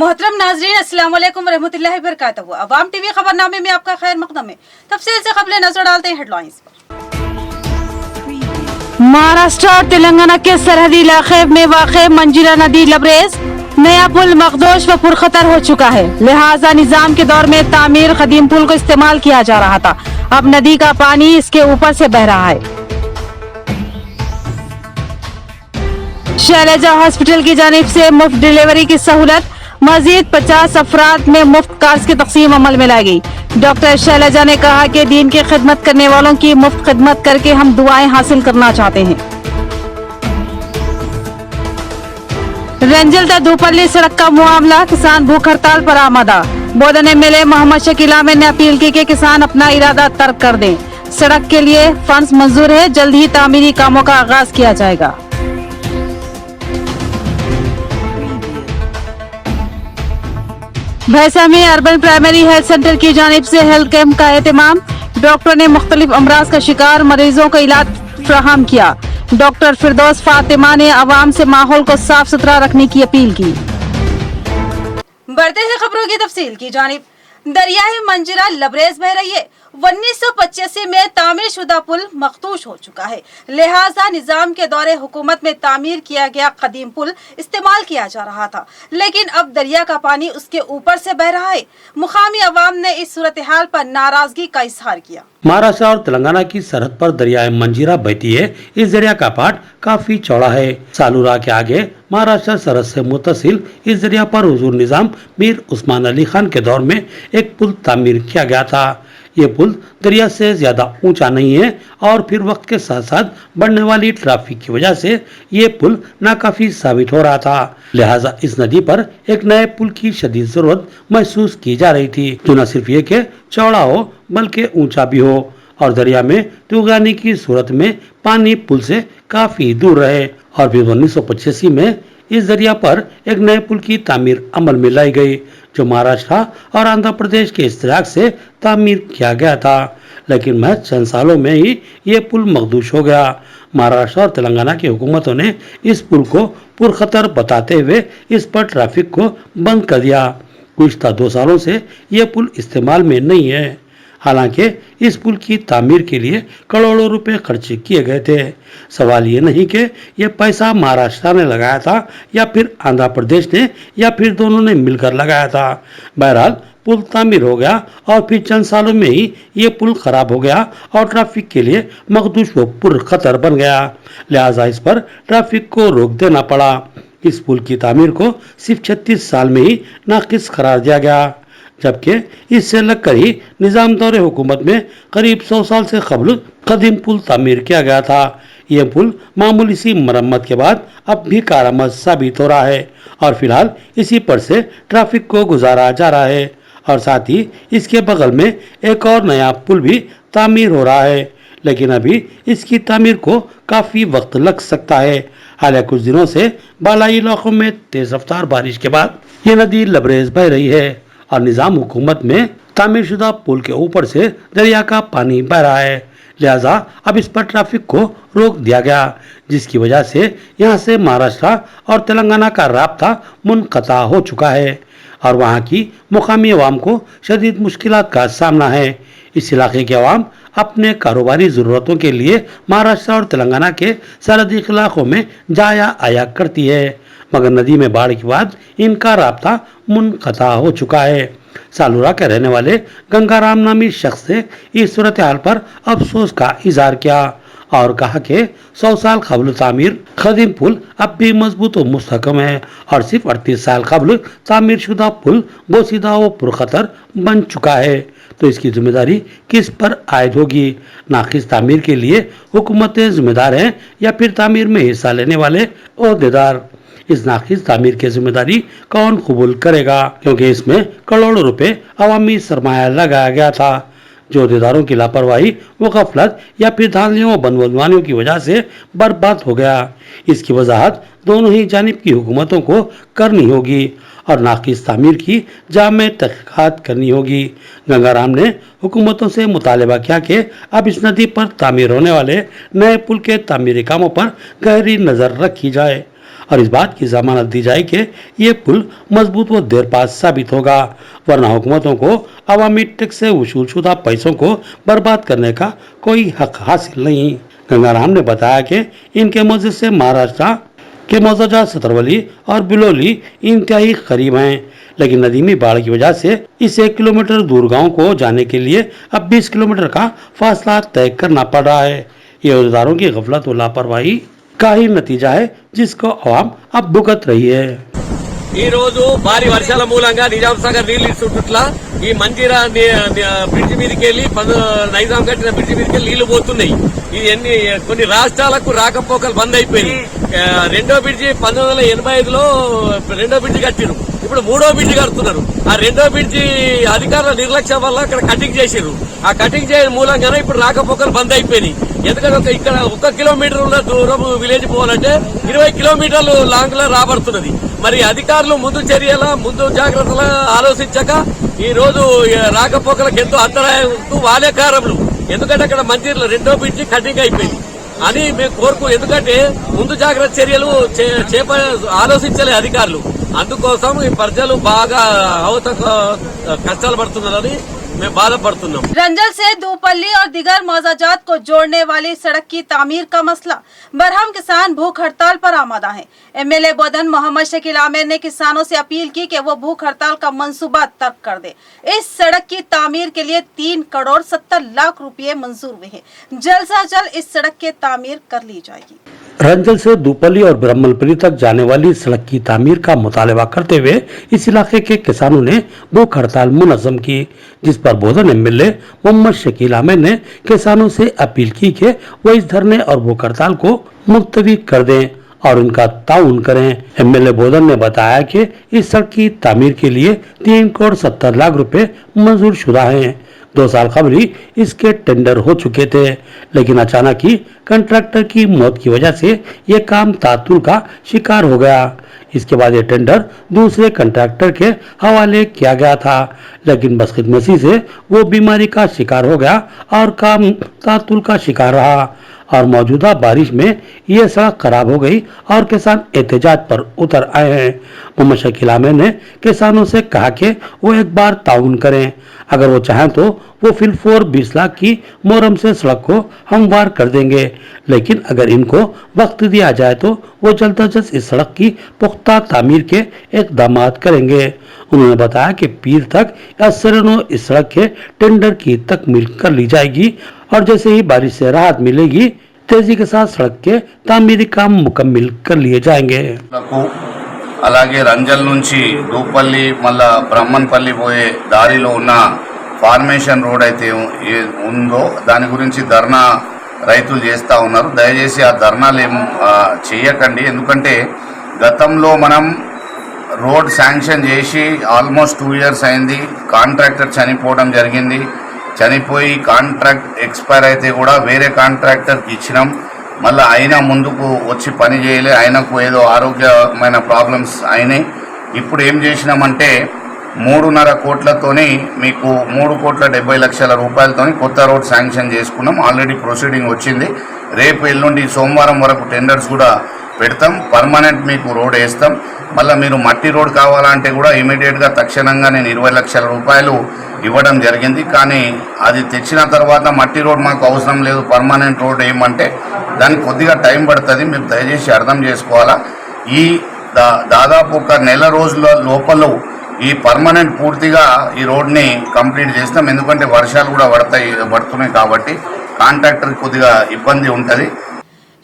मोहतरम नाजरीन, अस्सलाम वालेकुम रहमतुल्लाहि व बरकातहू। अवाम टीवी खबरनामे में आपका खैर मकदम है। तफसील से खबरें नजर डालते हैं हेडलाइंस पर। महाराष्ट्र और तेलंगाना के सरहदी इलाके में वाक़े मंजीरा नदी लबरेज, नया पुल मखदूश व पुरखतर हो चुका है। लिहाजा निजाम के दौर में तामीर कदीम पुल को इस्तेमाल किया जा रहा था। अब नदी का पानी इसके ऊपर से बह रहा है। शैलजा हॉस्पिटल की जानिब से मुफ्त डिलीवरी की सहूलत, मजीद 50 अफराद में मुफ्त कार्ड्स की तकसीम अमल में लाई गई। डॉक्टर शैलजा ने कहा कि दीन की खिदमत करने वालों की मुफ्त खिदमत करके हम दुआएं हासिल करना चाहते हैं। रंजल ता धूपल्ली सड़क का मामला, किसान भूख हड़ताल पर आमादा। बोधन एमएलए मोहम्मद शकील आमिर ने अपील की कि किसान अपना इरादा तर्क कर दें। सड़क के लिए फंड्स मंजूर है, जल्द ही तामीरी कामों का आगाज किया जाएगा। भैंसा में अर्बन प्राइमरी हेल्थ सेंटर की जानिब से हेल्थ कैंप का एहतमाम। डॉक्टर ने मुख्तलिफ अमराज का शिकार मरीजों को इलाज फराहम किया। डॉक्टर फिरदौस फातिमा ने अवाम से माहौल को साफ सुथरा रखने की अपील की। बढ़ते हैं खबरों की तफसील की जानिब। दरियाई मंजीरा लबरेज बह रही है। 1985 में तामीर शुदा पुल मखदूश हो चुका है, लिहाजा निजाम के दौरे हुकूमत में तामीर किया गया कदीम पुल इस्तेमाल किया जा रहा था, लेकिन अब दरिया का पानी उसके ऊपर से बह रहा है। मुकामी अवाम ने इस सूरत हाल पर नाराजगी का इजहार किया। महाराष्ट्र और तेलंगाना की सरहद पर दरियाए मंजीरा बहती है। इस दरिया का पाट काफी चौड़ा है। सालूरा के आगे महाराष्ट्र सरहद से मुतसिल इस दरिया पर हुजूर निजाम मीर उस्मान अली खान के दौर में एक पुल तामीर किया गया था। ये पुल दरिया से ज्यादा ऊंचा नहीं है और फिर वक्त के साथ साथ बढ़ने वाली ट्रैफिक की वजह से ये पुल नाकाफी साबित हो रहा था। लिहाजा इस नदी पर एक नए पुल की शदीद जरूरत महसूस की जा रही थी, जो न सिर्फ ये कि चौड़ा हो बल्कि ऊंचा भी हो और दरिया में तूफानी की सूरत में पानी पुल से काफी दूर रहे। और फिर 1985 में इस दरिया पर एक नए पुल की तामीर अमल में लाई गई, जो महाराष्ट्र और आंध्र प्रदेश के इश्तराक से तामीर किया गया था, लेकिन महज चंद सालों में ही ये पुल मखदूश हो गया। महाराष्ट्र और तेलंगाना की हुकूमतों ने इस पुल को पुरखतर बताते हुए इस पर ट्रैफिक को बंद कर दिया। गुज़िश्ता 2 सालों से ये पुल इस्तेमाल में नहीं है। हालांकि इस पुल की तामीर के लिए करोड़ों रुपए खर्च किए गए थे। सवाल ये नहीं कि यह पैसा महाराष्ट्र ने लगाया था या फिर आंध्र प्रदेश ने या फिर दोनों ने मिलकर लगाया था। बहरहाल पुल तामीर हो गया और फिर चंद सालों में ही ये पुल खराब हो गया और ट्रैफिक के लिए मखदूश व पुरखतर बन गया। लिहाजा इस पर ट्रैफिक को रोक देना पड़ा। इस पुल की तामीर को सिर्फ 36 साल में ही नाकिस करार दिया गया, जबकि इससे लगकर ही निजाम दौरे हुकूमत में करीब 100 साल से कबल कदीम पुल तामीर किया गया था। यह पुल मामूली सी मरम्मत के बाद अब भी कारआमद साबित हो रहा है और फिलहाल इसी पर से ट्रैफिक को गुजारा जा रहा है और साथ ही इसके बगल में एक और नया पुल भी तामीर हो रहा है, लेकिन अभी इसकी तामीर को काफी वक्त लग सकता है। हालांकि कुछ दिनों से बालाई इलाकों में तेज रफ्तार बारिश के बाद ये नदी लबरेज बह रही है और निजाम हुकूमत में तामीर शुदा पुल के ऊपर से दरिया का पानी बह रहा है। लिहाजा अब इस पर ट्रैफिक को रोक दिया गया, जिसकी वजह से यहाँ से महाराष्ट्र और तेलंगाना का राब्ता मुनक़ता हो चुका है और वहाँ की मुकामी अवाम को शदीद मुश्किलात का सामना है। इस इलाके के अवाम अपने कारोबारी ज़रूरतों के लिए महाराष्ट्र और तेलंगाना के सरहदी इलाकों में जाया आया करती है, मगर नदी में बाढ़ के बाद इनका राब्ता मुनक़ता हो चुका है। सालूरा के रहने वाले गंगाराम नामी शख्स ने इस सूरत हाल पर अफसोस का इजहार किया और कहा कि 100 साल कबल तामीर कदीम पुल अब भी मजबूत और मुस्तहकम है और सिर्फ 38 साल कबल तामीर शुदा पुल बोसीदा व पुरखतर बन चुका है, तो इसकी जिम्मेदारी किस पर आयद होगी? नाकिस तामीर के लिए हुकूमतें जिम्मेदार हैं या फिर तामीर में हिस्सा लेने वाले ओहदेदार? इस नाकिस तामीर की जिम्मेदारी कौन कबूल करेगा, क्योंकि इसमें करोड़ों रुपए अवामी सरमाया लगाया गया था, जो ओहदेदारों की लापरवाही व गफलत या फिर धांधलियों व बदगुमानियों की वजह से बर्बाद हो गया। इसकी वजाहत दोनों ही जानिब की हुकूमतों को करनी होगी और नाकिस तामीर की जामे तहकीकात करनी होगी। गंगाराम ने हुकूमतों से मुतालबा किया कि अब इस नदी पर तामीर होने वाले नए पुल के तामीरी कामों पर गहरी नजर रखी जाए और इस बात की जमानत दी जाए कि ये पुल मजबूत व देरपास साबित होगा, वरना हुकूमतों को अवामी टैक्स से वसूल शुदा पैसों को बर्बाद करने का कोई हक हासिल नहीं। गंगाराम ने बताया कि इनके मस्जिद से महाराष्ट्र के मौजूदा सतरवली और बिलोली इंतहाई करीब हैं, लेकिन नदी में बाढ़ की वजह से इस 1 किलोमीटर दूर गांव को जाने के लिए अब 20 किलोमीटर का फासला तय करना पड़ रहा है। ये रोजगारों की गफलत और लापरवाही का ही नतीजा है, जिसको अवाम अब भुगत रही है। ఈ రోజు భారీ వర్షాల మూలంగా నిజాం సాగర్ నీళ్లు చుట్టుట్ల ఈ మంజీరా బ్రిడ్జి మీదకి వెళ్లి నైజాం కట్టిన బ్రిడ్జి మీదకి వెళ్లి నీళ్లు పోతున్నాయి. ఇది కొన్ని రాష్ట్రాలకు రాకపోకలు బంద్ అయిపోయింది. రెండో బ్రిడ్జి 1985లో రెండో బ్రిడ్జి కట్టిరు, ఇప్పుడు మూడో బ్రిడ్జి కడుతున్నారు. ఆ రెండో బ్రిడ్జి అధికారుల నిర్లక్ష్యం వల్ల అక్కడ కటింగ్ చేసిరు. ఆ కటింగ్ చేయడం మూలంగానే ఇప్పుడు రాకపోకలు బంద్ అయిపోయినాయి. ఎందుకంటే ఇక్కడ 1 కిలోమీటర్ ఉన్న దూరం విలేజ్ పోవాలంటే 20 కిలోమీటర్లు లాంగ్ లో రాబడుతున్నది. మరి అధికారులు ముందు చర్యల ముందు జాగ్రత్తలు ఆలోచించక ఈ రోజు రాకపోకలకు ఎంతో అంతరాయం వాళ్ళే కారణులు. ఎందుకంటే అక్కడ మంజీర్లో రెండో బ్రిడ్జి కటింగ్ అయిపోయింది అని మేము ఎందుకంటే ముందు జాగ్రత్త చర్యలు ఆలోచించలే అధికారులు. అందుకోసం ఈ ప్రజలు బాగా కష్టాలు పడుతున్నారని మేము బాధపడుతున్నాం. रंजल से दूपल्ली और दिगर मौजाजात को जोड़ने वाली सड़क की तामीर का मसला बरहम किसान भूख हड़ताल पर आमादा हैं। एमएलए बोधन मोहम्मद शकील आमिर ने किसानों से अपील की कि वो भूख हड़ताल का मंसूबा तर्क कर दे। इस सड़क की तामीर के लिए 3 करोड़ 70 लाख रुपए मंजूर हुए हैं। जल्द से जल्द इस सड़क की तामीर कर ली जाएगी। रंजल से दूपल्ली और ब्रह्मलपल्ली तक जाने वाली सड़क की तामीर का मुतालबा करते हुए इस इलाके के किसानों ने भूख हड़ताल मुनज़्ज़म की, जिस पर बोधन एमएलए मोहम्मद शकील आमिर ने किसानों से अपील की कि वो इस धरने और भूख हड़ताल को मुलतवी कर दें और उनका ताउन करें। एमएलए बोधन ने बताया कि इस सड़क की तामीर के लिए 3 करोड़ 70 लाख रुपए मंजूर शुदा हैं। 2 साल कबल ही इसके टेंडर हो चुके थे, लेकिन अचानक ही कंट्रैक्टर की मौत की वजह से ये काम तातुल का शिकार हो गया। इसके बाद ये टेंडर दूसरे कंट्रैक्टर के हवाले किया गया था, लेकिन बदकिस्मती से वो बीमारी का शिकार हो गया और काम तातुल का शिकार रहा और मौजूदा बारिश में ये सड़क खराब हो गई और किसान एहतजाज पर उतर आए हैं। मोहम्मद शकील आमिर ने किसानों से कहा कि वो एक बार ताउन करें, अगर वो चाहें तो वो फिलफोर 20 लाख की मोरम से सड़क को हमवार कर देंगे, लेकिन अगर इनको वक्त दिया जाए तो वो जल्द अज जल्द इस सड़क की पुख्ता तामीर के इक़दाम करेंगे। उन्होंने बताया कि पीर तक या सरनो इस सड़क के टेंडर की तकमील कर ली जाएगी और जैसे ही बारिश से राहत मिलेगी तेजी के साथ सड़क के तामीरी काम मुकम्मिल कर लिए जाएंगे। అలాగే రంజల్ నుంచి దూపల్లి మళ్ళా బ్రహ్మన్పల్లి పోయే దారిలో ఉన్న ఫార్మేషన్ రోడ్ అయితే ఉందో దాని గురించి ధర్నా రైతులు చేస్తూ ఉన్నారు. దయచేసి ఆ ధర్నాలు ఏం చేయకండి, ఎందుకంటే గతంలో మనం రోడ్ శాంక్షన్ చేసి ఆల్మోస్ట్ 2 years అయింది. కాంట్రాక్టర్ చనిపోవడం జరిగింది. చనిపోయి కాంట్రాక్ట్ ఎక్స్పైర్ అయితే కూడా వేరే కాంట్రాక్టర్కి ఇచ్చినాం. మళ్ళీ అయినా ముందుకు వచ్చి పని చేయలే, ఆయనకు ఏదో ఆరోగ్యమైన ప్రాబ్లమ్స్ అయినాయి. ఇప్పుడు ఏం చేసినామంటే 3.5 కోట్లతోని మీకు 3,70,00,000 రూపాయలతోని కొత్త రోడ్ శాంక్షన్ చేసుకున్నాం. ఆల్రెడీ ప్రొసీడింగ్ వచ్చింది. రేపు ఎల్లుండి సోమవారం వరకు టెండర్స్ కూడా పెడతాం. పర్మనెంట్ మీకు రోడ్ వేస్తాం. మళ్ళీ మీరు మట్టి రోడ్ కావాలంటే కూడా ఇమీడియట్గా తక్షణంగా నేను 20 లక్షల రూపాయలు ఇవ్వడం జరిగింది. కానీ అది తెచ్చిన తర్వాత మట్టి రోడ్ మాకు అవసరం లేదు, పర్మనెంట్ రోడ్ ఏమంటే దానికి కొద్దిగా టైం పడుతుంది. మీరు దయచేసి అర్థం చేసుకోవాలా. ఈ దాదాపు 1 నెల రోజుల లోపల ఈ పర్మనెంట్ పూర్తిగా ఈ రోడ్ని కంప్లీట్ చేస్తాం. ఎందుకంటే వర్షాలు కూడా పడుతున్నాయి కాబట్టి కాంట్రాక్టర్ కొద్దిగా ఇబ్బంది ఉంటుంది.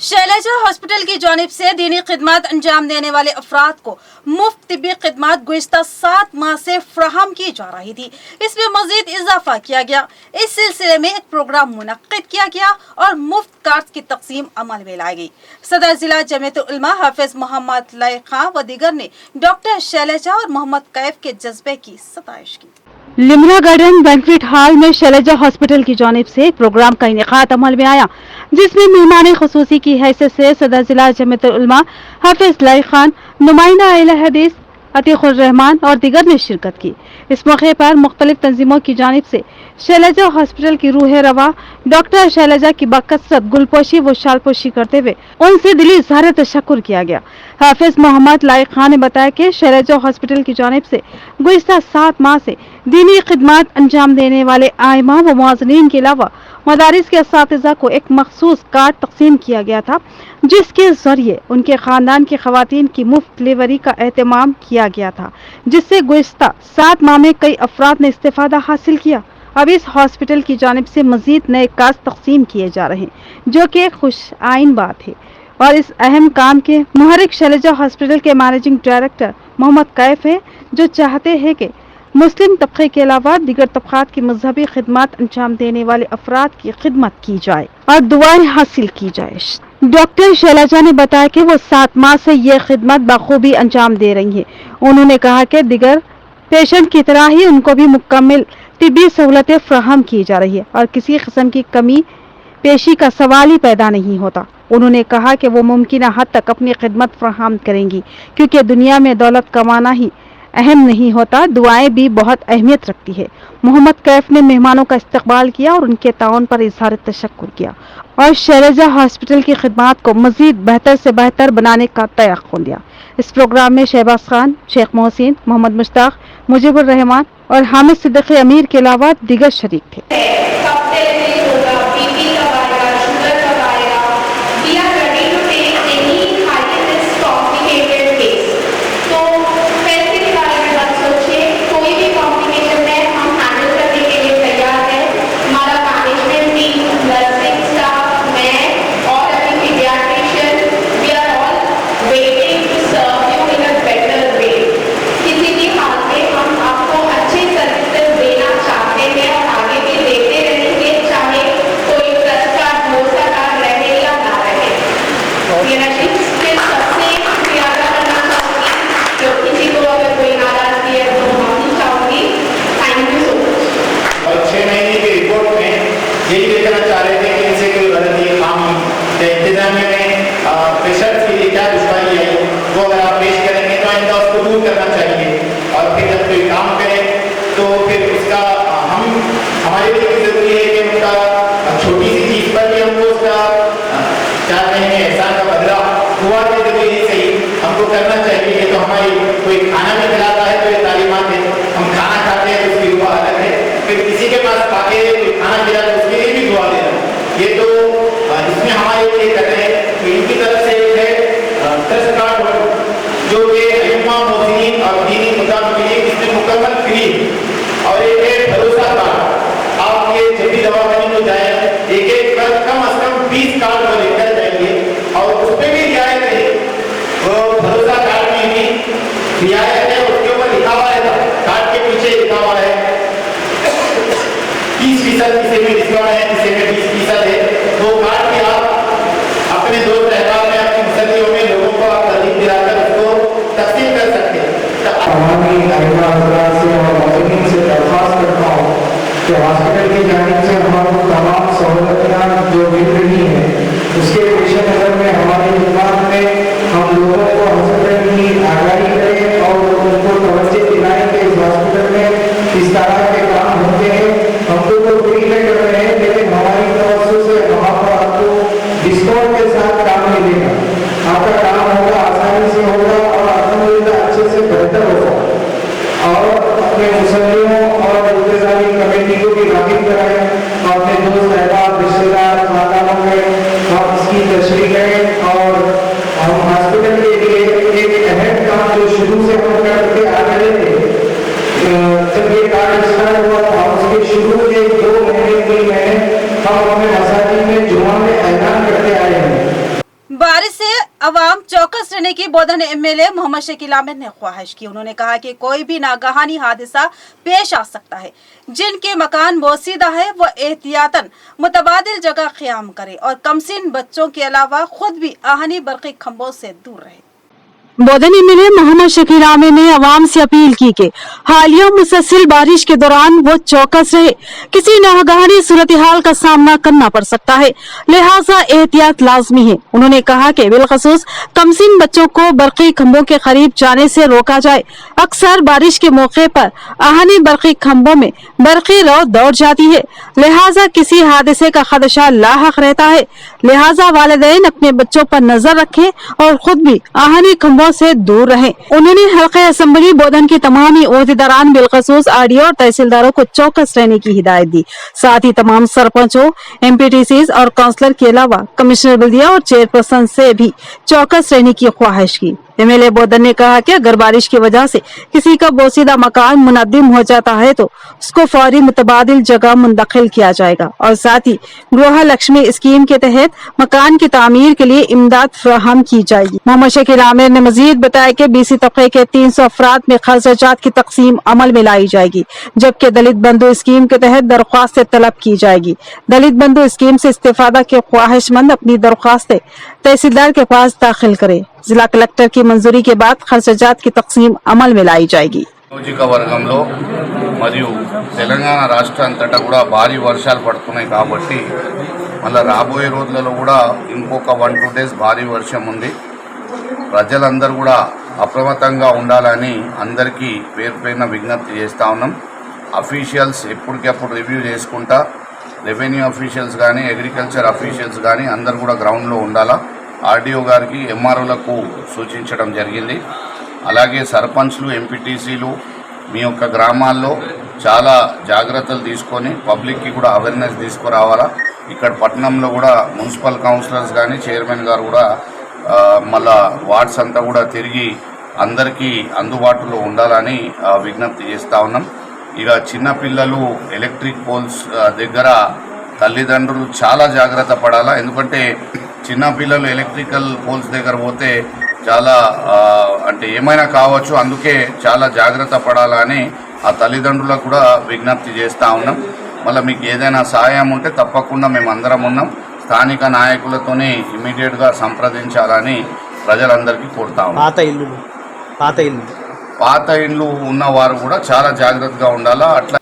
शैलजा हॉस्पिटल की जानिब से दीनी खिदमत अंजाम देने वाले अफराद को मुफ्त तिब्बी खिदमत गुज़िश्ता 7 माह से फ्राहम की जा रही थी। इसमें मजीद इजाफा किया गया। इस सिलसिले में एक प्रोग्राम मुनक्किद किया गया और मुफ्त कार्ड की तकसीम अमल में लाई गई। सदर जिला जमीयत उलमा हाफिज मोहम्मद लय खां व दीगर ने डॉक्टर शैलजा और मोहम्मद कैफ के जज्बे की सताइश की। लिमरा गार्डन बैंक्वेट हॉल में शैलजा हॉस्पिटल की जानिब से एक प्रोग्राम का इनेकाद अमल में आया, जिसमें मेहमान खुसूसी की हैसियत से सदर जिला जमीयत उलमा हाफिज लय खान, नुमाइंदा अहले हदीस अतीकुर रहमान और दिगर ने शिरकत की। इस मौके पर मुख्तलिफ तंजीमों की जानिब से शैलजा हॉस्पिटल की रूह रवा डॉक्टर शैलजा की बकसरत गुलपोशी व शालपोशी करते हुए उनसे दिली इज़हार तशक्कुर किया गया। हाफिज मोहम्मद लाइक खान ने बताया कि शैलजा हॉस्पिटल की जानिब से गुज़िश्ता 7 माह से दीनी खिदमत अंजाम देने वाले आइमा व मुआज़िनीन के अलावा मदारिस के असातिज़ा को एक मखसूस कार्ड तकसीम किया गया था, जिसके जरिए उनके खानदान की खवातीन की मुफ्त डिलीवरी का एहतमाम किया गया था, जिससे गुज़िश्ता 7 माह में कई अफराद ने इस्तिफादा हासिल किया। अब इस हॉस्पिटल की जानिब से मजीद नए कार्ड तकसीम किए जा रहे हैं, जो कि एक खुश आइन बात है। और इस अहम काम के मुहर्रिक शैलजा हॉस्पिटल के मैनेजिंग डायरेक्टर मोहम्मद कैफ है, जो चाहते हैं कि मुस्लिम तबके के अलावा दीगर तबकात की मजहबी खिदमत अंजाम देने वाले अफराद की खिदमत की जाए और दुआएं हासिल की जाए। डॉक्टर शैलजा ने बताया कि वो 7 माह से ये खिदमत बखूबी अंजाम दे रही हैं। उन्होंने कहा कि दिगर पेशेंट की तरह ही उनको भी मुकम्मल तिब्बी सहूलतें फराहम की जा रही है और किसी किस्म की कमी पेशी का सवाल ही पैदा नहीं होता। उन्होंने कहा कि वो मुमकिन हद तक अपनी खिदमत फराहम करेंगी, क्योंकि दुनिया में दौलत कमाना ही अहम नहीं होता, दुआएं भी बहुत अहमियत रखती है। मोहम्मद कैफ ने मेहमानों का इस्तकबाल किया और उनके ताउन पर इज़हार तशक्कुर किया और शैलजा हॉस्पिटल की खिदमत को मजीद बेहतर से बेहतर बनाने का तयक़्क़ुन दिया। इस प्रोग्राम में शहबाज खान, शेख मोहसिन, मोहम्मद मुश्ताक, मुजीबुर रहमान और हामिद सिद्दीकी अमीर के अलावा दीगर शरीक थे। यही देखना चाह रहे थे कि इनसे कोई गलती खामी या इंतजामिया में प्रेशर के लिए क्या दुश्वारी आई, वो अगर आप पेश करेंगे तो आइंदा उसको दूर करना चाहिए। और फिर जब कोई काम करे तो फिर उसका हमारे लिए भी जरूरी है कि उनका छोटी सी चीज़ पर भी हमको उसका क्या कहेंगे एहसान का बदला हुआ कि जरूरी नहीं सही हमको करना चाहिए। ये तो हमारी कोई खाना भी खिलाता है तो ये तालीमात है, हम खाना खाते हैं तो उसकी दुआ अलग है, फिर किसी के पास आके खाना खिला तो उसके लिए भी दुआ देना, ये तो इसमें हमारे लिए कर रहे हैं। तो इनकी तरफ से एक है ट्रस्ट कार्ड जो कि अय्युमा मोहसिनीन और दीनी मुद्दा के लिए इसमें मुकम्मल फ्री, और एक है भरोसा कार्ड। आप ये जब भी दवाखाने में जाए एक बार कम से कम 20 कार्ड वो लेकर जाएंगे और उसमें भी रियायत है। वो भरोसा कार्ड में भी रियायत है, उसके ऊपर लिखा हुआ है, कार्ड के पीछे लिखा हुआ है 30% किसी में डिस्काउंट है, किसी में 20% है। वो कार्ड भी आप अपने दोस्त रहबार में, अपनी मुसल्लियों में लोगों को आप तरजीह दिलाकर उसको तकसीम कर सकते हैं। से दरख्वास्त करता हूँ कि हॉस्पिटल की जानिब से हमारे तमाम सहूलतें जो मिल रही हैं उसके पेश नज़र में हमारी खिदमत में हम लोगों को हॉस्पिटल की आगाही करें और उनको तवज्जो दिलाएं कि इस हॉस्पिटल में किस तरह के काम होते हैं। हम तो फ्री में कर रहे हैं, लेकिन हमारी तरफ से वहाँ पर आपको डिस्काउंट के साथ काम मिलेगा, आपका काम होगा, आसानी से होगा और अल्हम्दुलिल्लाह अच्छे से बेहतर होगा। और अपने मुसल्लियों और इंतजामी कमेटी को भी वाकिफ कराएं और अपने दोस्त अहबाब रिश्तेदार खानदानों में हम इसकी तशरीह करें। और हम हॉस्पिटल के लिए एक अहम काम जो शुरू से हम करते आ रहे थे, जब ये कार्ड स्टार्ट हुआ था उसके शुरू के 2 महीने 3 महीने हम अपने मसाजिद में जुमा में ऐलान करते आए हैं। बारिश से अवाम चौकस रहने की बोधन एमएलए मोहम्मद शकील अहमद ने ख्वाहिश की। उन्होंने कहा कि कोई भी नागहानी हादसा पेश आ सकता है, जिनके मकान बोसीदा है वो एहतियातन मुतबादिल जगह क़याम करे और कमसिन बच्चों के अलावा खुद भी आहनी बरक़ी खंभों से दूर रहे। बोधन एमएलए मोहम्मद शकील आमिर ने आवाम से अपील की कि हालिया मुसलसल बारिश के दौरान वो चौकस रहे, किसी नागहानी सूरत हाल का सामना करना पड़ सकता है, लिहाजा एहतियात लाजमी है। उन्होंने कहा कि बिलखसूस कमसिन बच्चों को बरकी खंभों के करीब जाने से रोका जाए। अक्सर बारिश के मौके पर आहनी बरकी खंभों में बरकी रौ दौड़ जाती है, लिहाजा किसी हादसे का खदशा लाहक रहता है। लिहाजा वालिदैन अपने बच्चों पर नजर रखें और खुद भी आहनी खंभों से दूर रहें। उन्होंने हल्के असेंबली बोधन के तमाम ही ओहदेदारान बिलखसूस आरडीओ और तहसीलदारों को चौकस रहने की हिदायत दी। साथ ही तमाम सरपंचों, एमपीटीसीज और काउंसलर के अलावा कमिश्नर बल्दिया और चेयरपर्सन से भी चौकस रहने की ख्वाहिश की। एमएलए बोधन ने कहा कि अगर बारिश की वजह से किसी का बोसीदा मकान मुनद्दिम हो जाता है तो उसको फौरी मुतबादिल जगह मुंतकिल किया जाएगा और साथ ही गृह लक्ष्मी स्कीम के तहत मकान की तामीर के लिए इमदाद फराहम की जाएगी। मोहम्मद शकील आमिर ने मजीद बताया कि बीसी तबके के 300 अफराद में खर्चात की तकसीम अमल में लाई जाएगी, जबकि दलित बंधु स्कीम के तहत दरख्वास्त तलब की जाएगी। दलित बंधु स्कीम से इस्तेफादा के ख्वाहिशमंद अपनी दरख्वास्तें तहसीलदार के पास दाखिल करे। जिला कलेक्टर की मंजूरी के बाद खर्चात की तकसीम अमल में लाई जाएगी। నియోజకవర్గంలో మరియు తెలంగాణ రాష్ట్రం అంతటా కూడా భారీ వర్షాలు పడుతున్నాయి కాబట్టి మళ్ళీ రాబోయే రోజులలో కూడా ఇంకొక 1-2 డేస్ భారీ వర్షం ఉంది. ప్రజలందరూ కూడా అప్రమత్తంగా ఉండాలని అందరికీ పేరుపైన విజ్ఞప్తి చేస్తూ ఉన్నాం. అఫీషియల్స్ ఎప్పటికప్పుడు రివ్యూ చేసుకుంటా రెవెన్యూ అఫీషియల్స్ కానీ అగ్రికల్చర్ అఫీషియల్స్ కానీ అందరూ కూడా గ్రౌండ్లో ఉండాలా. ఆర్డీఓ గారికి ఎంఆర్ఓలకు సూచించడం జరిగింది. అలాగే సర్పంచ్లు, ఎంపీటీసీలు మీ యొక్క గ్రామాల్లో చాలా జాగ్రత్తలు తీసుకొని పబ్లిక్కి కూడా అవేర్నెస్ తీసుకురావాలా. ఇక్కడ పట్టణంలో కూడా మున్సిపల్ కౌన్సిలర్స్ కానీ చైర్మన్ గారు కూడా మళ్ళా వార్డ్స్ అంతా కూడా తిరిగి అందరికీ అందుబాటులో ఉండాలని విజ్ఞప్తి చేస్తూ ఉన్నాం. ఇక చిన్నపిల్లలు ఎలక్ట్రిక్ పోల్స్ దగ్గర తల్లిదండ్రులు చాలా జాగ్రత్త పడాలా. ఎందుకంటే చిన్నపిల్లలు ఎలక్ట్రికల్ పోల్స్ దగ్గర పోతే చాలా అంటే ఏమైనా కావచ్చు, అందుకే చాలా జాగ్రత్త పడాలని ఆ తల్లిదండ్రులకు కూడా విజ్ఞప్తి చేస్తూ ఉన్నాం. మళ్ళీ మీకు ఏదైనా సహాయం ఉంటే తప్పకుండా మేము అందరం ఉన్నాం. స్థానిక నాయకులతోనే ఇమీడియట్గా సంప్రదించాలని ప్రజలందరికీ కోరుతా ఉన్నాం. పాత ఇండ్లు ఉన్నవారు కూడా చాలా జాగ్రత్తగా ఉండాలా. అట్లా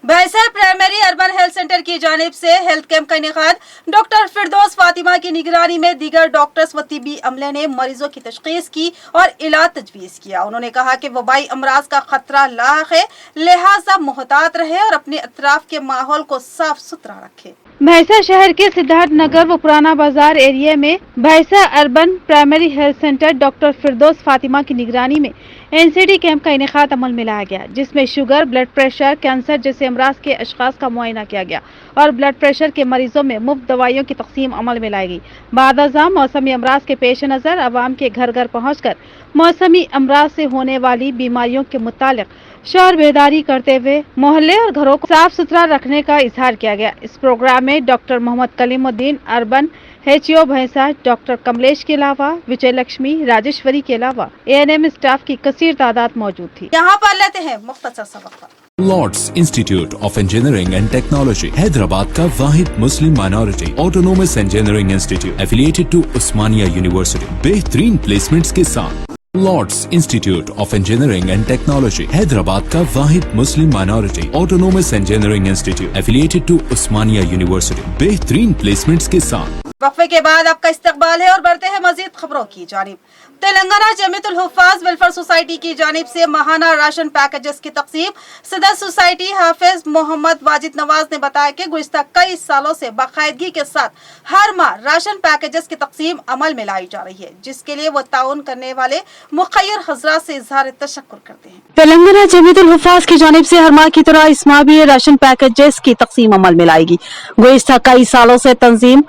भैंसा प्राइमरी अर्बन हेल्थ सेंटर की जानिब से हेल्थ कैंप का इनेकाद डॉक्टर फिरदौस फातिमा की निगरानी में दीगर डॉक्टर्स व तिब्बी अमले ने मरीजों की तशखीस की और इलाज तजवीज़ किया। उन्होंने कहा कि वबाई अमराज का खतरा लाक है, लिहाजा मुहतात रहे और अपने अतराफ के माहौल को साफ सुथरा रखे। भैंसा शहर के सिद्धार्थ नगर व पुराना बाजार एरिया में Bhainsa urban primary health centre doctor Firdaus Fatima की निगरानी में एनसीडी कैंप का इनेकाद अमल में लाया गया, जिसमें शुगर, ब्लड प्रेशर, कैंसर जैसे अमराज के अशखास का मुआयना किया गया और ब्लड प्रेशर के मरीजों में मुफ्त दवाइयों की तकसीम अमल में लाई गई। बाद अज़ां मौसमी अमराज के पेश नज़र आवाम के घर घर पहुँच कर मौसमी अमराज से होने वाली बीमारियों के मुतालिक शोर बेदारी करते हुए मोहल्ले और घरों को साफ सुथरा रखने का इजहार किया गया। इस प्रोग्राम में doctor Mohammed Kalimuddin urban HO Bhainsa, doctor Kamlesh के अलावा विजय लक्ष्मी, राजेश्वरी के अलावा ANM स्टाफ की कसीर तादाद मौजूद थी। यहाँ पर लेते हैं मुख्तसर सा वक्फा। Lords institute of engineering and technology Hyderabad का वाहिद मुस्लिम minority autonomous engineering institute affiliated to Osmania university, बेहतरीन प्लेसमेंट्स के साथ। Lords institute of engineering and technology Hyderabad का वाहिद मुस्लिम minority autonomous engineering institute affiliated to Osmania university, बेहतरीन प्लेसमेंट्स के साथ। वक्फे के बाद आपका इस्तकबाल है और बढ़ते हैं मजीद खबरों की जानिब। तेलंगाना जमीयतुल हुफ्फाज वेलफेयर सोसाइटी की जानिब से माहाना राशन पैकेजेस की तकसीम। सदर सोसाइटी हाफिज मोहम्मद वाजिद नवाज ने बताया कि गुज़िश्ता कई सालों से बाकायदगी के साथ हर माह राशन पैकेजेस की तकसीम अमल में लाई जा रही है, जिसके लिए वो ताउन करने वाले मुखय्यर हज़रात से इज़हार तशक्कुर करते हैं। तेलंगाना जमीयतुल हुफ्फाज की जानिब से हर माह की तरह इस माह भी राशन पैकेजेस की तकसीम अमल में लाएगी। गुज़िश्ता कई सालों से तंजीम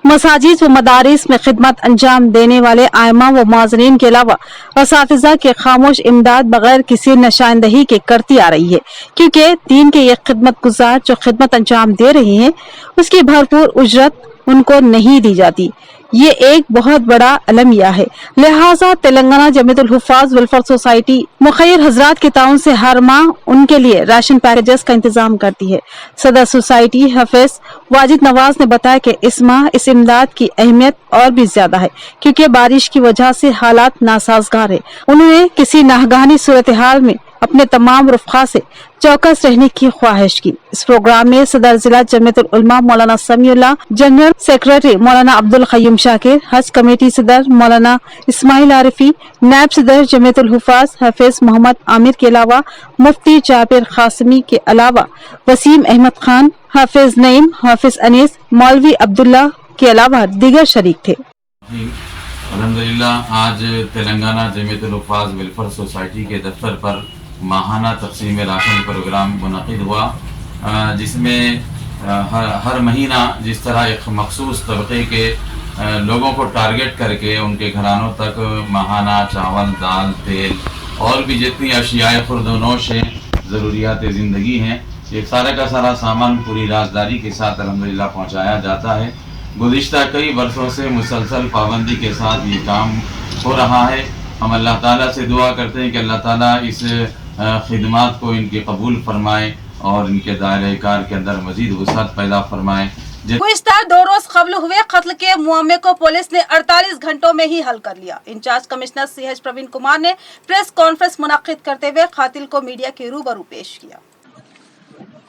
मसाजिद व मदारिस में खिदमत अंजाम देने वाले आयमा व मुआज़िनीन के अलावा असातिज़ा के खामोश इमदाद बगैर किसी निशानदही के करती आ रही है, क्योंकि दीन के ये खिदमत गुजार जो खिदमत अंजाम दे रही हैं उसकी भरपूर उजरत उनको नहीं दी जाती। ये एक बहुत बड़ा अलमिया है। लिहाजा तेलंगाना जमीयतुल हुफ़ाज़ वेलफेयर सोसाइटी मुखैर हजरात के ताउन से हर माह उनके लिए राशन पैकेजेस का इंतजाम करती है। सदर सोसाइटी हाफिज वाजिद नवाज ने बताया कि इस माह इस इमदाद की अहमियत और भी ज्यादा है क्योंकि बारिश की वजह से हालात नासाजगार है। उन्होंने किसी नाहगानी सूरत हाल में अपने तमाम रुफ़क़ा से चौकस रहने की ख्वाहिश की। इस प्रोग्राम में सदर जिला जमीयतुल उलमा मौलाना समीउल्लाह, जनरल सेक्रेटरी मौलाना अब्दुल क़य्यूम शाकिर, हज कमेटी सदर मौलाना इस्माइल आरिफी, नायब सदर जमीयतुल हुफ़ाज़ हाफिज मोहम्मद आमिर के अलावा मुफ्ती जाबिर क़ासिमी के अलावा वसीम अहमद खान, हाफिज नईम, हाफिज अनीस, मौलवी अब्दुल्ला के अलावा दीगर शरीक थे। अल्हम्दुलिल्लाह आज तेलंगाना जमीयतुल हुफ़ाज़ वेलफेयर सोसाइटी के दफ्तर पर माहाना तक़सीम राशन प्रोग्राम मुनक़िद हुआ, जिसमें हर महीना जिस तरह एक मखसूस तबके के लोगों को टारगेट करके उनके घरानों तक माहाना चावल, दाल, तेल और भी जितनी अशियाए खुर्दोनोश हैं, ज़रूरियात ज़िंदगी हैं, ये सारा का सारा सामान पूरी राजदारी के साथ अल्हम्दुलिल्लाह पहुँचाया जाता है। गुज़िश्ता कई वर्षों से मुसलसल पाबंदी के साथ ये काम हो रहा है। हम अल्लाह ताला से दुआ करते हैं कि अल्लाह ताला इस खिदमात को इनके कबूल फरमाए और इनके दायरे कार के अंदर मजीद वसात पैदा फरमाए। गुज़िश्ता 2 रोज कब्ल हुए कत्ल के मुआमे को पुलिस ने 48 घंटों में ही हल कर लिया। Incharge commissioner CH Praveen Kumar ने प्रेस कॉन्फ्रेंस मुनक्किद करते हुए कातिल को मीडिया के रूबरू पेश किया।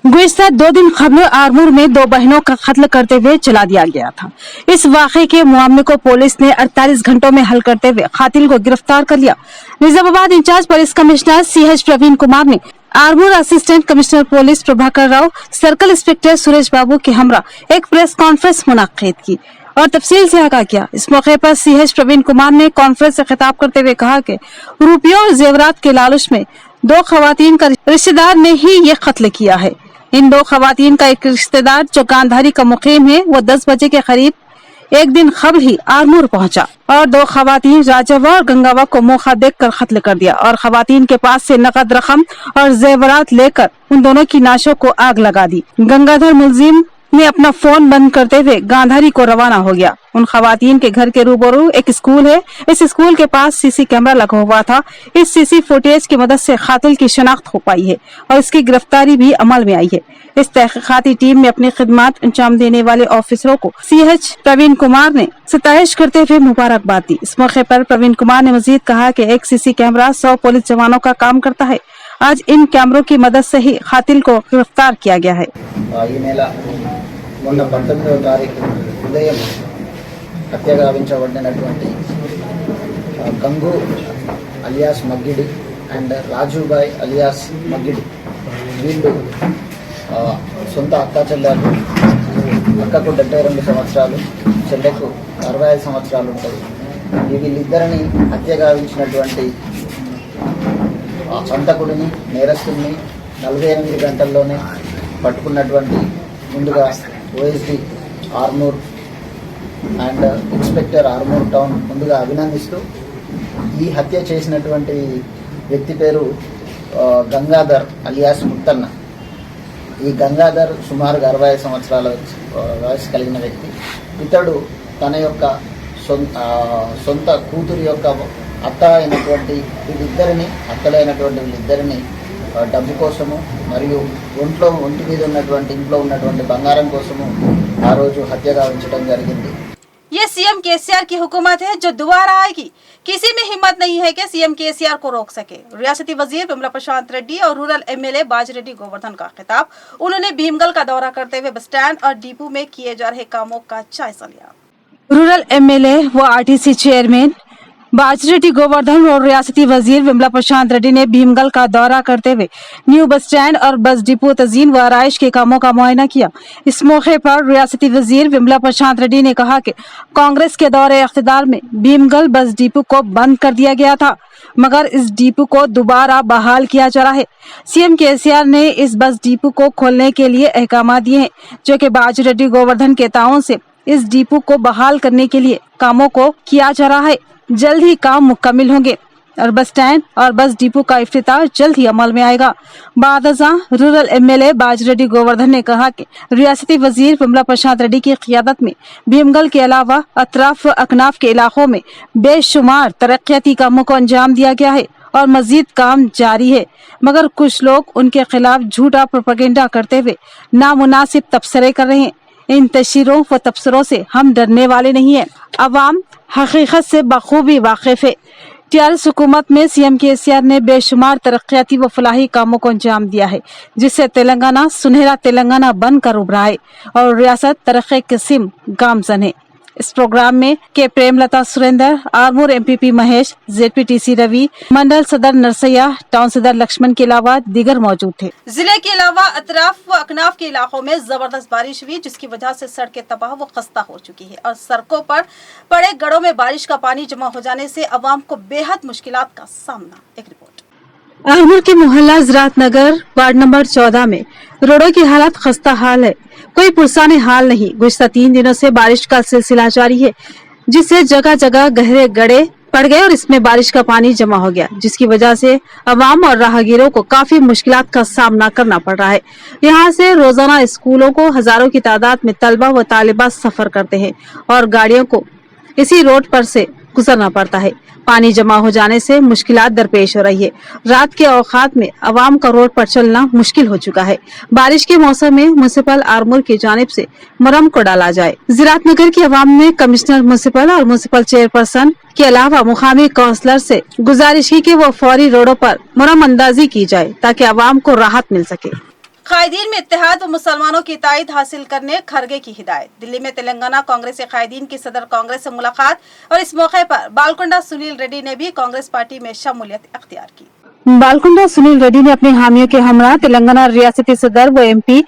गुज़िश्ता 2 दिन कबल आरमूर में 2 बहनों का कत्ल करते हुए जला दिया गया था। इस वाक़े के मामले को पुलिस ने 48 घंटों में हल करते हुए कातिल को गिरफ्तार कर लिया। Nizamabad in-charge police commissioner CH Praveen Kumar ने Armoor assistant commissioner police Prabhakar Rao, circle inspector Suresh Babu के हमरा एक प्रेस कॉन्फ्रेंस मुनक्किद की और तफसील से आगाह किया। इस मौके पर CH प्रवीण कुमार ने कॉन्फ्रेंस से खिताब करते हुए कहा कि रुपयों और जेवरात के लालच में 2 खवातीन का रिश्तेदार ने ही ये कत्ल किया है। इन 2 खवातीन का एक रिश्तेदार जो गांधारी का मुकीम है, वो 10 बजे के करीब एक दिन कबल ही आरमूर पहुंचा और 2 खवातीन राजावा और गंगावा को मौका देखकर कत्ल कर दिया और खवातीन के पास से नकद रकम और जेवरात लेकर उन दोनों की नाशों को आग लगा दी। गंगाधर मुलजिम ने अपना फोन बंद करते हुए गांधारी को रवाना हो गया। उन खवातीन के घर के रूबरू एक स्कूल है। इस स्कूल के पास सीसी कैमरा लगा हुआ था। इस सीसी फुटेज की मदद से कातिल की शिनाख्त हो पाई है और इसकी गिरफ्तारी भी अमल में आई है। इस तहकीकाती टीम में अपनी खिदमत अंजाम देने वाले ऑफिसरों को CH प्रवीण कुमार ने सताइश करते हुए मुबारकबाद दी। इस मौके पर प्रवीण कुमार ने मजीद कहा कि एक सीसी कैमरा 100 पुलिस जवानों का काम करता है। आज इन कैमरों की मदद से ही कातिल को गिरफ्तार किया गया है। మొన్న 19వ తారీఖు ఉదయం హత్య గావించబడినటువంటి Gangu alias Maggidi and Rajubai alias Maggidi వీళ్ళు సొంత అక్కా చెల్లెలు. అక్కకు 72 సంవత్సరాలు, చెల్లెకు 65 సంవత్సరాలు ఉంటాయి. వీళ్ళిద్దరిని హత్య గావించినటువంటి హంతకుడిని, నేరస్తుడిని 48 గంటల్లోనే పట్టుకున్నటువంటి ముందుగా OSD Armoor and inspector Armoor town ముందుగా అభినందిస్తూ, ఈ హత్య చేసినటువంటి వ్యక్తి పేరు గంగాధర్ అలియాస్ ముత్తన్న. ఈ గంగాధర్ సుమారుగా 65 సంవత్సరాల వయసు కలిగిన వ్యక్తి. ఇతడు తన యొక్క సొంత కూతురి యొక్క అత్త అయినటువంటి అత్తలైనటువంటి వీళ్ళిద్దరిని డబ్బు కోసము మరియు ఒంటి మీద ఉన్నటువంటి ఇంట్లో ఉన్నటువంటి బంగారం కోసము ఆ రోజు హత్య గావించడం జరిగింది. ये CM KCR की हुकूमत है जो दोबारा आएगी। किसी में हिम्मत नहीं है कि CM KCR को रोक सके। रियासती वजीर विमला प्रशांत रेड्डी और रूरल MLA बाजिरेड्डी गोवर्धन का खिताब। उन्होंने भीमगल का दौरा करते हुए बस स्टैंड और डिपो में किए जा रहे कामों का जायजा लिया। रूरल MLA व RTC चेयरमैन बाजिरेड्डी गोवर्धन और रियासती वजीर विमला प्रशांत रेड्डी ने भीमगल का दौरा करते हुए न्यू बस स्टैंड और बस डिपो तज़ीन व आराइश के कामों का मुआयना किया। इस मौके पर रियासती वजीर विमला प्रशांत रेड्डी ने कहा कि कांग्रेस के दौरे इख्तिदार में भीमगल बस डिपो को बंद कर दिया गया था, मगर इस डिपो को दोबारा बहाल किया जा रहा है। CM KCR ने इस बस डिपो को खोलने के लिए अहकाम दिए हैं, जो कि बाजिरेड्डी गोवर्धन के ताउन से इस डिपो को बहाल करने के लिए कामों को किया जा रहा है। जल्द ही काम मुकम्मल होंगे। और बस स्टैंड और बस डिपो का इफ्तिताह जल्द ही अमल में आएगा। बादजा रूरल एमएलए बाज रेड्डी गोवर्धन ने कहा कि रियासती वजीर विमला प्रसाद रेड्डी की क़ियादत में भीमगल के अलावा अतराफ व अकनाफ के इलाकों में बेशुमार तरक्याती कामों को अंजाम दिया गया है और मजीद काम जारी है, मगर कुछ लोग उनके खिलाफ झूठा प्रोपेगेंडा करते हुए नामुनासिब तबसरे कर रहे हैं। इन तशहीरों व तबसरों से हम डरने वाले नहीं हैं। अवाम हकीकत से बखूबी वाकिफ है। टीआरएस हुकूमत में सीएम केसीआर ने बेशुमार तरक्याती व फलाही कामों को अंजाम दिया है, जिससे तेलंगाना सुनहरा तेलंगाना बनकर उभरा है और रियासत तरक्की किस्म गामजन है। इस प्रोग्राम में के प्रेमलता सुरेंद्र, आरमूर एमपीपी महेश, जेडपीटीसी रवि, मंडल सदर नरसैया, टाउन सदर लक्ष्मण के अलावा दीगर मौजूद थे। जिले के अलावा अतराफ व अकनाफ के इलाकों में जबरदस्त बारिश हुई, जिसकी वजह से सड़कें तबाह व खस्ता हो चुकी है और सड़कों पर पड़े गड्ढों में बारिश का पानी जमा हो जाने से अवाम को बेहद मुश्किलात का सामना। एक रिपोर्ट। आरमूर के मोहल्ला ज़रात नगर वार्ड नंबर 14 में रोडों की हालत खस्ता हाल है, कोई पुरसाने हाल नहीं। गुज़श्ता 3 दिनों से बारिश का सिलसिला जारी है, जिससे जगह जगह गहरे गड्ढे पड़ गए और इसमें बारिश का पानी जमा हो गया, जिसकी वजह से अवाम और राहगीरों को काफी मुश्किलात का सामना करना पड़ रहा है। यहाँ से रोजाना स्कूलों को हजारों की तादाद में तलबा व तालिबात सफर करते हैं और गाड़ियों को इसी रोड पर से गुजरना पड़ता है। पानी जमा हो जाने से मुश्किलात दरपेश हो रही है। रात के औकात में अवाम का रोड पर चलना मुश्किल हो चुका है। बारिश के मौसम में म्युनिसिपल आरमूर की जानिब से मरम को डाला जाए। ज़रात नगर की अवाम ने कमिश्नर म्युनिसिपल और म्युनिसिपल चेयरपर्सन के अलावा मुकामी काउंसलर से गुजारिश की कि वो फौरी रोडों पर मरम अंदाजी की जाए ताकि अवाम को राहत मिल सके। कायदीन में इत्तेहाद व मुसलमानों की तायद हासिल करने खरगे की हिदायत। दिल्ली में तेलंगाना कांग्रेस के कायदीन की सदर कांग्रेस से मुलाकात और इस मौके पर बालकुंडा सुनील रेड्डी ने भी कांग्रेस पार्टी में शमूलियत अख्तियार की। बालकुंडा सुनील रेड्डी ने अपने हामियों के हमरा तेलंगाना रियासती सदर व एमपी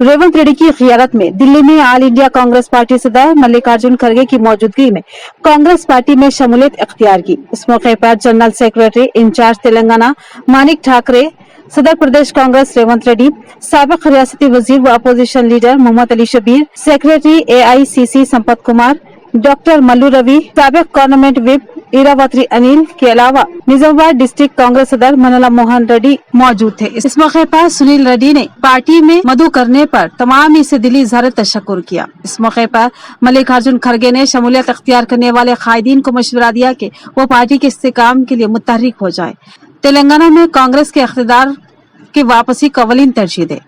रेवंत रेड्डी की क़ियादत में दिल्ली में ऑल इंडिया कांग्रेस पार्टी सदर मल्लिकार्जुन खड़गे की मौजूदगी में कांग्रेस पार्टी में शमूलियत अख्तियार की। इस मौके पर general secretary incharge Telangana Manik Thakre, सदर प्रदेश कांग्रेस रेवंत रेड्डी, साबिक रियासती वजीर व opposition leader Mohammed Ali Shabbir, secretary AICC Sampath Kumar, doctor Mallu Ravi, साबिक गवर्नमेंट विप इरावती अनिल के अलावा निजामाबाद डिस्ट्रिक्ट कांग्रेस सदर मनला मोहन रेड्डी मौजूद थे। इस मौके पर सुनील रेड्डी ने पार्टी में मदु करने पर तमाम ही से दिली इज़हार तशक्कुर किया। इस मौके पर मल्लिकार्जुन खड़गे ने शमूलियत अख्तियार करने वाले कायदीन को मशवरा दिया कि वो पार्टी के इस्तेकाम के लिए मुतहर्रिक हो जाए, तेलंगाना में कांग्रेस के इख्तिदार की वापसी को अवलीन तरजीह दे।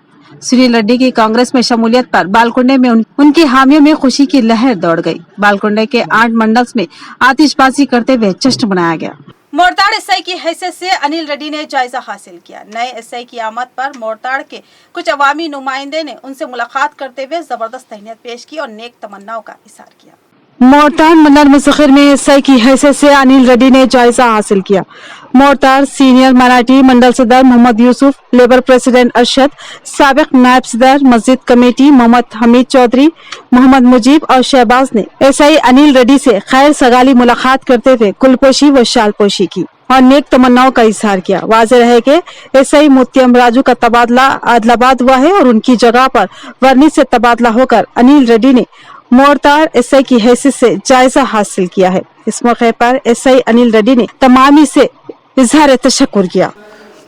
सुनील रेड्डी की कांग्रेस में शमूलियत पर बालकुंडे में उनके हामियों में खुशी की लहर दौड़ गई। बालकुंडे के 8 मंडल्स में आतिशबाजी करते हुए जश्न मनाया गया। मोरताड़ एसआई की हैसियत से अनिल रेड्डी ने जायजा हासिल किया। नए एसआई की आमद पर मोरताड़ के कुछ अवामी नुमाइंदे ने उनसे मुलाकात करते हुए जबरदस्त तहनीत पेश की और नेक तमन्नाओं का इज़हार किया। मोरताड़ मंडल मुसखिर में एसआई की हैसियत से अनिल रेड्डी ने जायजा हासिल किया। मोरताड़ सीनियर मराठी मंडल सदर मोहम्मद यूसुफ, लेबर प्रेसिडेंट अरशद, साबिक नायब सदर मस्जिद कमेटी मोहम्मद हमीद चौधरी, मोहम्मद मुजीब और शहबाज ने एसआई अनिल रेड्डी से खैर सगाली मुलाकात करते हुए कुलपोशी व शालपोशी की और नेक तमन्नाओं का इजहार किया। वाज़ेह है कि एसआई मुत्तयम राजू का तबादला आदिलाबाद हुआ है और उनकी जगह पर वर्नी से तबादला होकर अनिल रेड्डी ने मोरताड़ एसआई की हैसियत से जायजा हासिल किया है। इस मौके पर एसआई अनिल रेड्डी ने तमामी से इजहार तशक्कुर किया।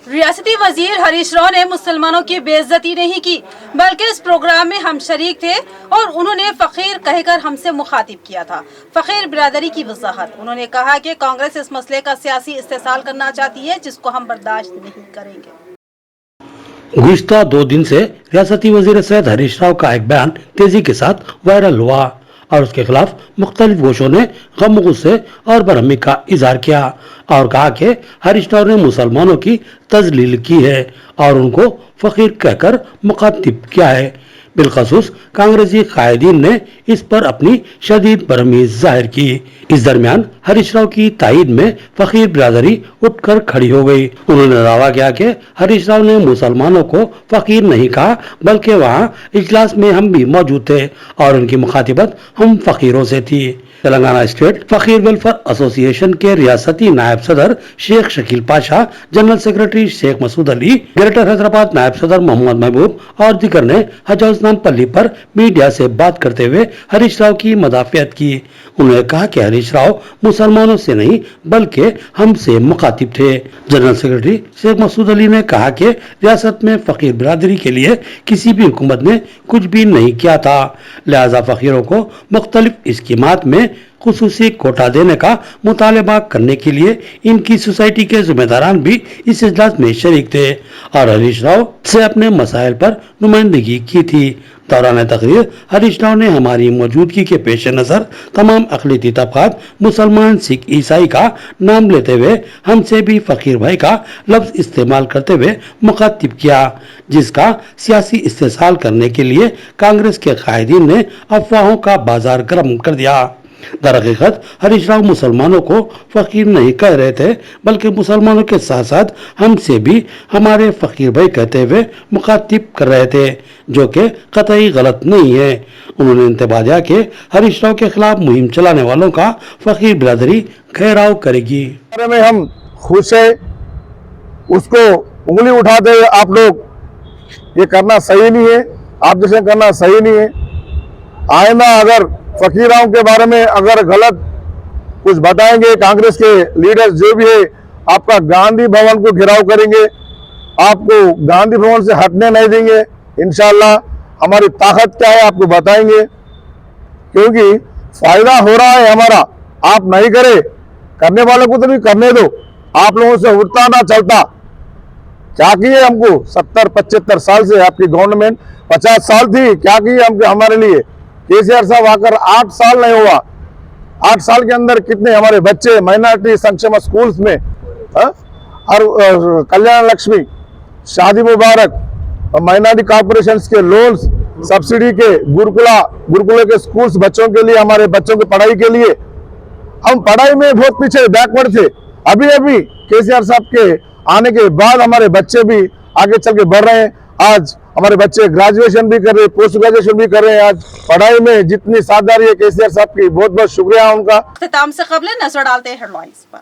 रियासती वजीर हरीश राव ने मुसलमानों की बेइज्जती नहीं की, बल्कि इस प्रोग्राम में हम शरीक थे और उन्होंने फकीर कहकर हमसे मुखातिब किया था। फकीर बिरादरी की वजाहत। उन्होंने कहा कि कांग्रेस इस मसले का सियासी इस्तेसाल करना चाहती है, जिसको हम बर्दाश्त नहीं करेंगे। गुज़िश्ता 2 दिन से रियासती वजीर सैयद हरीश राव का एक बयान तेजी के साथ वायरल हुआ और उसके खिलाफ मुख्तलिफ गोशों ने गम गुस्से और बरहमी का इजहार किया और कहा कि हरीश राव ने मुसलमानों की तजलील की है और उनको फकीर कहकर मुखातिब किया है। बिलखसूस कांग्रेसी कायदीन ने इस पर अपनी शदीद बरहमी जाहिर की। इस दरमियान हरीश राव की तायीद में फकीर बिरादरी उठकर खड़ी हो गई। उन्होंने दावा किया कि हरीश राव ने मुसलमानों को फकीर नहीं कहा, बल्कि वहाँ इजलास में हम भी मौजूद थे और उनकी मुखातिबत हम फकीरों से थी। तेलंगाना स्टेट फकीर वेलफेयर एसोसिएशन के रियासती नायब सदर Shaikh Shakeel Pasha, general secretary Shaikh Masood Ali, greater Hyderabad नायब सदर मोहम्मद महबूब और दीगर ने हज इस्लाम पल्ली पर मीडिया से बात करते हुए हरीश राव की मदाफियत की। उन्होंने कहा कि हरीश राव मुसलमानों से नहीं बल्कि हमसे मुखातिब थे। जनरल सेक्रेटरी शेख मसूद अली ने कहा कि रियासत में फकीर बिरादरी के लिए किसी भी हुकूमत ने कुछ भी नहीं किया था, लिहाजा फकीरों को मुख्तलिफ स्कीमात में खुसूसी कोटा देने का मुतालबा करने के लिए इनकी सोसाइटी के जिम्मेदारान भी इस इजलास में शरीक थे और हरीश राव से अपने मसाइल पर नुमाइंदगी की थी। दौरान तकरीर हरीश राव ने हमारी मौजूदगी के पेश नजर तमाम अक़लियती तबक़ात मुसलमान, सिख, ईसाई का नाम लेते हुए हमसे भी फकीर भाई का लफ्ज इस्तेमाल करते हुए मुखातिब किया, जिसका सियासी इस्तेसाल करने के लिए कांग्रेस के कायदीन ने अफवाहों का बाजार गर्म कर दिया। दरहकीकत हरीश राव मुसलमानों को फकीर नहीं कह रहे थे बल्कि मुसलमानों के साथ साथ हमसे भी हमारे फकीर भाई कहते हुए मुखातिब कर रहे थे, जो कि कतई गलत नहीं है। उन्होंने इंतबा दिया कि हरीश राव के खिलाफ मुहिम चलाने वालों का फकीर बिरादरी घेराव करेगी। में हम खुश है, उसको उंगली उठाते हुए आप लोग ये करना सही नहीं है, आप जैसे करना सही नहीं है। आइंदा अगर फकीरों के बारे में अगर गलत कुछ बताएंगे, कांग्रेस के लीडर्स जो भी है आपका गांधी भवन को घेराव करेंगे, आपको गांधी भवन से हटने नहीं देंगे। इंशाल्लाह हमारी ताकत क्या है आपको बताएंगे, क्योंकि फायदा हो रहा है हमारा। आप नहीं करे, करने वालों को तो नहीं करने दो, आप लोगों से उठता ना चलता। क्या किए हमको 70-75 साल से आपकी गवर्नमेंट 50 साल थी, क्या किए हमको हमारे लिए? केसीआर साहब आकर 8 साल नहीं हुआ, 8 साल के अंदर कितने हमारे बच्चे माइनॉरिटी संक्षेम स्कूल्स में और कल्याण लक्ष्मी, शादी मुबारक, माइनॉरिटी कॉर्पोरेशंस के लोन्स, सब्सिडी के गुरुकुला के स्कूल्स बच्चों के लिए, हमारे बच्चों की पढ़ाई के लिए। हम पढ़ाई में बहुत पीछे बैकवर्ड थे, अभी केसीआर साहब के आने के बाद हमारे बच्चे भी आगे चल के बढ़ रहे हैं। आज हमारे बच्चे ग्रेजुएशन भी कर रहे हैं, पोस्ट ग्रेजुएशन भी कर रहे हैं। आज पढ़ाई में जितनी साझेदारी है केसीआर साहब की, बहुत बहुत शुक्रिया उनका। इख्तिताम से कबल नजर डालते हैं हेडलाइंस पर।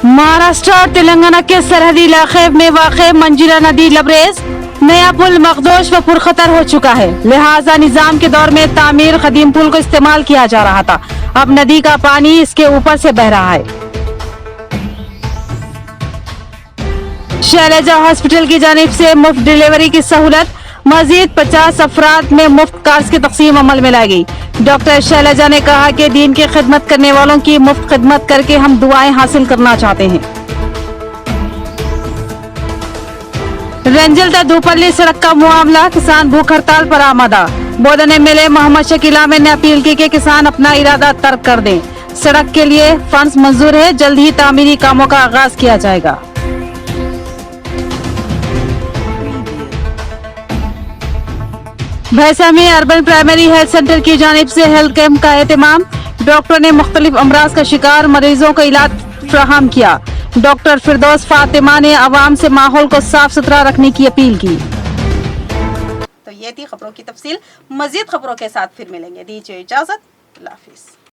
महाराष्ट्र और तेलंगाना के सरहदी इलाके में वाक़ मंजीरा नदी लबरेज, नया पुल मखदूश व पुरखतर हो चुका है, लिहाजा निजाम के दौर में तामीर कदीम पुल को इस्तेमाल किया जा रहा था। अब नदी का पानी इसके ऊपर से बह रहा है। शैलजा हॉस्पिटल की जानिब से मुफ्त डिलीवरी की सहूलत, मजीद 50 अफराद में मुफ्त कार्ड्स की तकसीम अमल में लाई गई। डॉक्टर शैलजा ने कहा कि दीन की खिदमत करने वालों की मुफ्त खिदमत करके हम दुआएं हासिल करना चाहते हैं। रंजल धूपल्ली सड़क का मामला, किसान भूख हड़ताल पर आमादा। बोधन एमएलए मोहम्मद शकील अहमद ने अपील की कि किसान अपना इरादा तर्क कर दें। सड़क के लिए फंड्स मंजूर है, जल्द ही तामीरी कामों का आगाज किया जाएगा। भैंसा में अर्बन प्राइमरी हेल्थ सेंटर की जानिब से हेल्थ कैंप का एहतमाम, डॉक्टर ने मुख्तलिफ अमराज का शिकार मरीजों का इलाज फराहम किया। डॉक्टर फिरदौस फातिमा ने आवाम से माहौल को साफ सुथरा रखने की अपील की। तो ये थी खबरों की तफसील, मजीद खबरों के साथ फिर मिलेंगे। दीजिए इजाजत, अल्लाह हाफिज।